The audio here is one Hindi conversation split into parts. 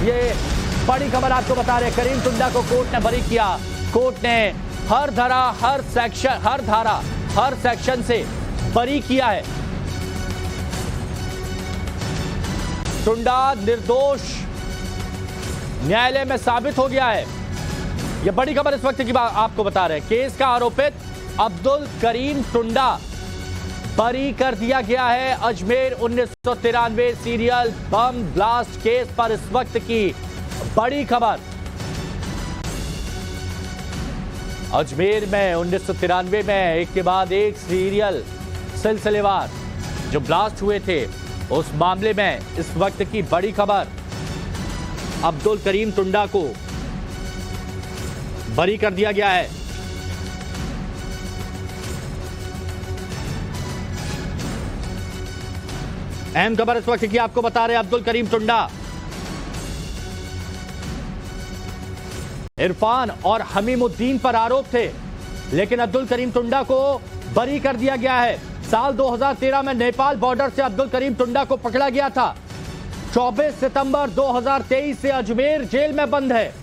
ये बड़ी खबर आपको बता रहे, करीम टुंडा को कोर्ट ने बरी किया। कोर्ट ने हर धारा, हर सेक्शन से बरी किया है। टुंडा निर्दोष न्यायालय में साबित हो गया है। यह बड़ी खबर इस वक्त की आपको बता रहे हैं। केस का आरोपित अब्दुल करीम टुंडा बरी कर दिया गया है। Ajmer 1993 serial bomb blast case पर इस वक्त की बड़ी खबर। अजमेर में 1993 में एक के बाद एक सीरियल सिलसिलेवार जो ब्लास्ट हुए थे, उस मामले में इस वक्त की बड़ी खबर। अब्दुल करीम टुंडा को बरी कर दिया गया है। अहम खबर इस वक्त की आपको बता रहे हैं। अब्दुल करीम टुंडा इरफान और हमीमुद्दीन पर आरोप थे, लेकिन अब्दुल करीम टुंडा को बरी कर दिया गया है। साल 2013 में नेपाल बॉर्डर से अब्दुल करीम टुंडा को पकड़ा गया था। 24 सितंबर 2023 से अजमेर जेल में बंद है।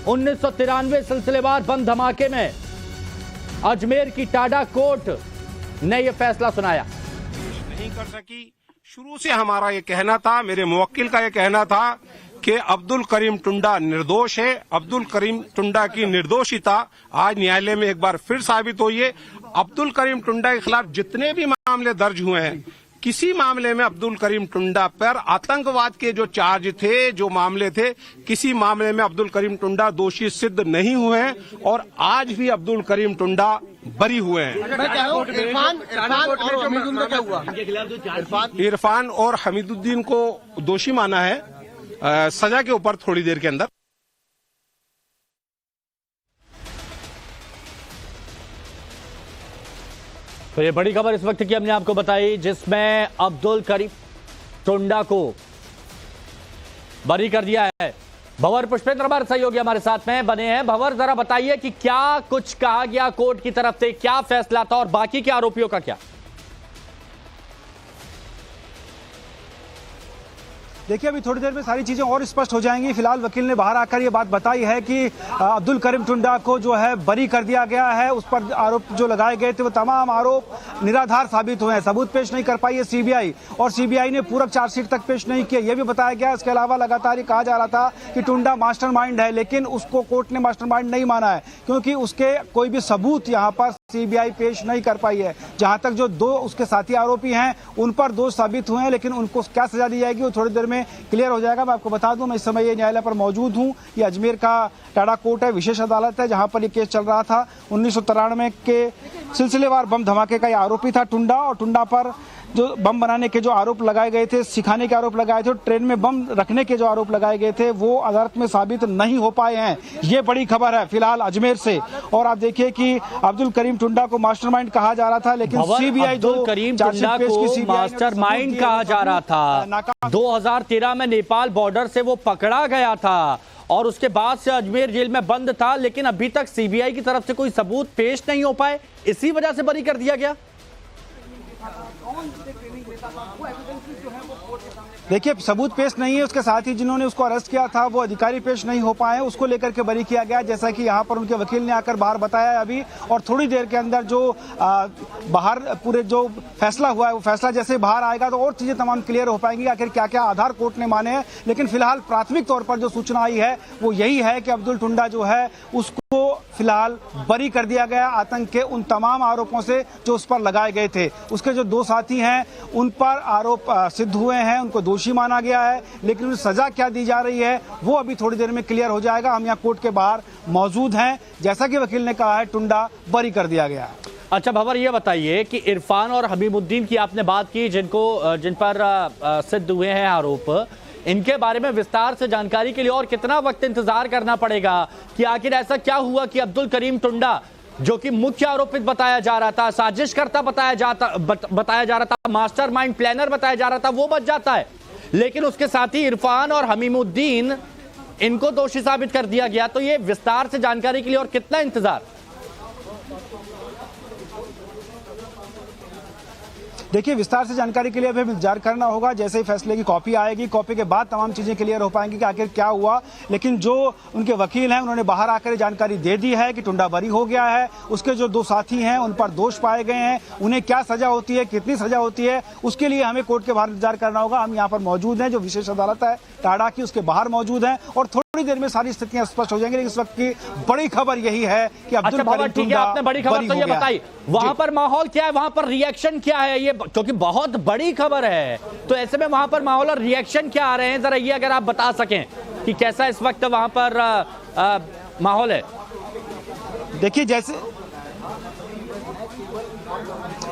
1993 सिलसिलेवार बम धमाके में अजमेर की टाडा कोर्ट ने यह फैसला सुनाया। नहीं कर सकी। शुरू से हमारा ये कहना था, मेरे मुवक्किल का ये कहना था कि अब्दुल करीम टुंडा निर्दोष है। अब्दुल करीम टुंडा की निर्दोषिता आज न्यायालय में एक बार फिर साबित हुई है। अब्दुल करीम टुंडा के खिलाफ जितने भी मामले दर्ज हुए हैं, किसी मामले में अब्दुल करीम टुंडा पर आतंकवाद के जो चार्ज थे, जो मामले थे, किसी मामले में अब्दुल करीम टुंडा दोषी सिद्ध नहीं हुए हैं और आज भी अब्दुल करीम टुंडा बरी हुए हैं। इरफान और हमीदुद्दीन को दोषी माना है सजा के ऊपर थोड़ी देर के अंदर। तो ये बड़ी खबर इस वक्त की हमने आपको बताई, जिसमें अब्दुल करीम टुंडा को बरी कर दिया है। भंवर पुष्पेंद्र हमारे सहयोगी हमारे साथ में बने हैं। भंवर, जरा बताइए कि क्या कुछ कहा गया कोर्ट की तरफ से, क्या फैसला था और बाकी के आरोपियों का क्या? देखिए, अभी थोड़ी देर में सारी चीजें और स्पष्ट हो जाएंगी। फिलहाल वकील ने बाहर आकर ये बात बताई है कि अब्दुल करीम टुंडा को जो है बरी कर दिया गया है। उस पर आरोप जो लगाए गए थे वो तमाम आरोप निराधार साबित हुए हैं। सबूत पेश नहीं कर पाई है सीबीआई, और सीबीआई ने पूरक चार्जशीट तक पेश नहीं किया, यह भी बताया गया। इसके अलावा लगातार ये कहा जा रहा था कि टुंडा मास्टरमाइंड है, लेकिन उसको कोर्ट ने मास्टरमाइंड नहीं माना है, क्योंकि उसके कोई भी सबूत यहाँ पर सीबीआई पेश नहीं कर पाई है। जहां तक जो दो उसके साथी आरोपी हैं उन पर दोष साबित हुए हैं, लेकिन उनको क्या सजा दी जाएगी वो थोड़ी देर में क्लियर हो जाएगा। मैं आपको बता दूं, मैं इस समय ये न्यायालय पर मौजूद हूं। ये अजमेर का टाडा कोर्ट है, विशेष अदालत है, जहां पर ये केस चल रहा था। 1993 के सिलसिलेवार बम धमाके का ये आरोपी था टुंडा, और टुंडा पर जो बम बनाने के जो आरोप लगाए गए थे, सिखाने के आरोप लगाए थे, ट्रेन में बम रखने के जो आरोप लगाए गए थे, वो अदालत में साबित नहीं हो पाए हैं। ये बड़ी खबर है फिलहाल अजमेर से। और आप देखिए कि अब्दुल करीम टुंडा को मास्टरमाइंड कहा जा रहा था, लेकिन सीबीआई अब्दुल करीम टुंडा को मास्टरमाइंड कहा जा रहा था। 2013 में नेपाल बॉर्डर से वो पकड़ा गया था और उसके बाद से अजमेर जेल में बंद था, लेकिन अभी तक सीबीआई की तरफ से कोई सबूत पेश नहीं हो पाए, इसी वजह से बरी कर दिया गया। देखिए, सबूत पेश नहीं है, उसके साथ ही जिन्होंने उसको अरेस्ट किया था वो अधिकारी पेश नहीं हो पाए, उसको लेकर के बरी किया गया, जैसा कि यहाँ पर उनके वकील ने आकर बाहर बताया अभी। और थोड़ी देर के अंदर जो बाहर पूरे जो फैसला हुआ है, वो फैसला जैसे बाहर आएगा तो और चीजें तमाम क्लियर हो पाएंगी, आखिर क्या क्या आधार कोर्ट ने माने हैं। लेकिन फिलहाल प्राथमिक तौर पर जो सूचना आई है वो यही है कि अब्दुल टुंडा जो है उसको फिलहाल बरी कर दिया गया आतंक के उन तमाम आरोपों से जो उस पर लगाए गए थे। उसके जो दो साथी हैं उन पर आरोप सिद्ध हुए हैं, उनको दोषी माना गया है, लेकिन उन्हें सजा क्या दी जा रही है वो अभी थोड़ी देर में क्लियर हो जाएगा। हम यहाँ कोर्ट के बाहर मौजूद हैं, जैसा कि वकील ने कहा है टुंडा बरी कर दिया गया है। अच्छा भंवर, ये बताइए कि इरफान और हमीमुद्दीन की आपने बात की, जिन पर सिद्ध हुए हैं आरोप, इनके बारे में विस्तार से जानकारी के लिए और कितना वक्त इंतजार करना पड़ेगा कि आखिर ऐसा क्या हुआ कि अब्दुल करीम टुंडा, जो कि मुख्य आरोपित बताया जा रहा था, साजिशकर्ता बताया जा रहा था, मास्टरमाइंड प्लानर बताया जा रहा था, वो बच जाता है, लेकिन उसके साथी इरफान और हमीमुद्दीन, इनको दोषी साबित कर दिया गया। तो ये विस्तार से जानकारी के लिए और कितना इंतजार? देखिए, विस्तार से जानकारी के लिए अभी इंतजार करना होगा। जैसे ही फैसले की कॉपी आएगी, कॉपी के बाद तमाम चीजें क्लियर हो पाएंगी कि आखिर क्या हुआ। लेकिन जो उनके वकील हैं, उन्होंने बाहर आकर जानकारी दे दी है कि टुंडा बरी हो गया है। उसके जो 2 साथी हैं उन पर दोष पाए गए हैं। उन्हें क्या सजा होती है, कितनी सजा होती है, उसके लिए हमें कोर्ट के बाहर इंतजार करना होगा। हम यहाँ पर मौजूद हैं, जो विशेष अदालत है टाडा की, उसके बाहर मौजूद हैं और थोड़ी देर में सारी स्थितियां स्पष्ट हो जाएंगी। लेकिन इस वक्त की बड़ी खबर यही है कि अब्दुल करीम ठीक है, आपने बड़ी खबर तो ये बताई, वहां पर माहौल क्या है, वहां पर रिएक्शन क्या है, ये क्योंकि बहुत बड़ी खबर है, तो ऐसे में वहां पर माहौल और रिएक्शन क्या आ रहे हैं, जरा ये अगर आप बता सकें कि कैसा इस वक्त वहां पर माहौल है।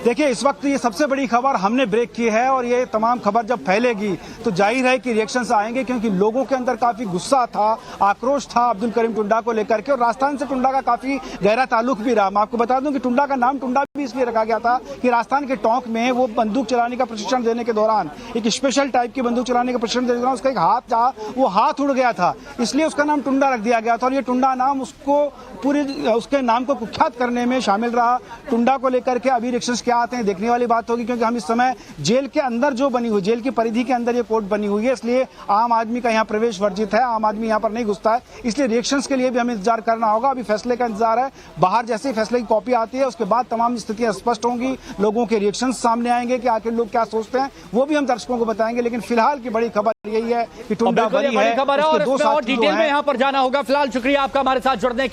देखिए, इस वक्त ये सबसे बड़ी खबर हमने ब्रेक की है और ये तमाम खबर जब फैलेगी तो जाहिर है कि रिएक्शंस आएंगे, क्योंकि लोगों के अंदर काफी गुस्सा था, आक्रोश था अब्दुल करीम टुंडा को लेकर के। और राजस्थान से टुंडा का काफी गहरा ताल्लुक भी रहा। मैं आपको बता दूं कि टुंडा का नाम टुंडा भी इसलिए रखा गया था कि राजस्थान के टोंक में वो बंदूक चलाने का प्रशिक्षण देने के दौरान, एक स्पेशल टाइप की बंदूक चलाने का प्रशिक्षण देने के दौरान उसका एक हाथ था, वो हाथ उड़ गया था, इसलिए उसका नाम टुंडा रख दिया गया था। और ये टुंडा नाम उसको पूरे उसके नाम को कुख्यात करने में शामिल रहा। टुंडा को लेकर के अभी रिएक्शंस क्या आते हैं देखने वाली बात होगी, क्योंकि हम इस समय जेल के अंदर जो बनी हुई, जेल की परिधि के अंदर ये कोर्ट बनी हुई है, इसलिए आम आदमी का यहाँ प्रवेश वर्जित है, आम आदमी यहाँ पर नहीं घुसता है। इसलिए रिएक्शंस के लिए भी हमें इंतजार करना होगा। अभी फैसले का इंतजार है। बाहर जैसे ही फैसले की कॉपी आती है उसके बाद तमाम स्थितियां स्पष्ट होंगी, लोगों के रिएक्शंस सामने आएंगे कि आखिर लोग क्या सोचते हैं, वो भी हम दर्शकों को बताएंगे। लेकिन फिलहाल की बड़ी खबर यही है कि टुंडा बरी है, और डिटेल में यहाँ पर जाना होगा। फिलहाल शुक्रिया आपका हमारे साथ जुड़ने के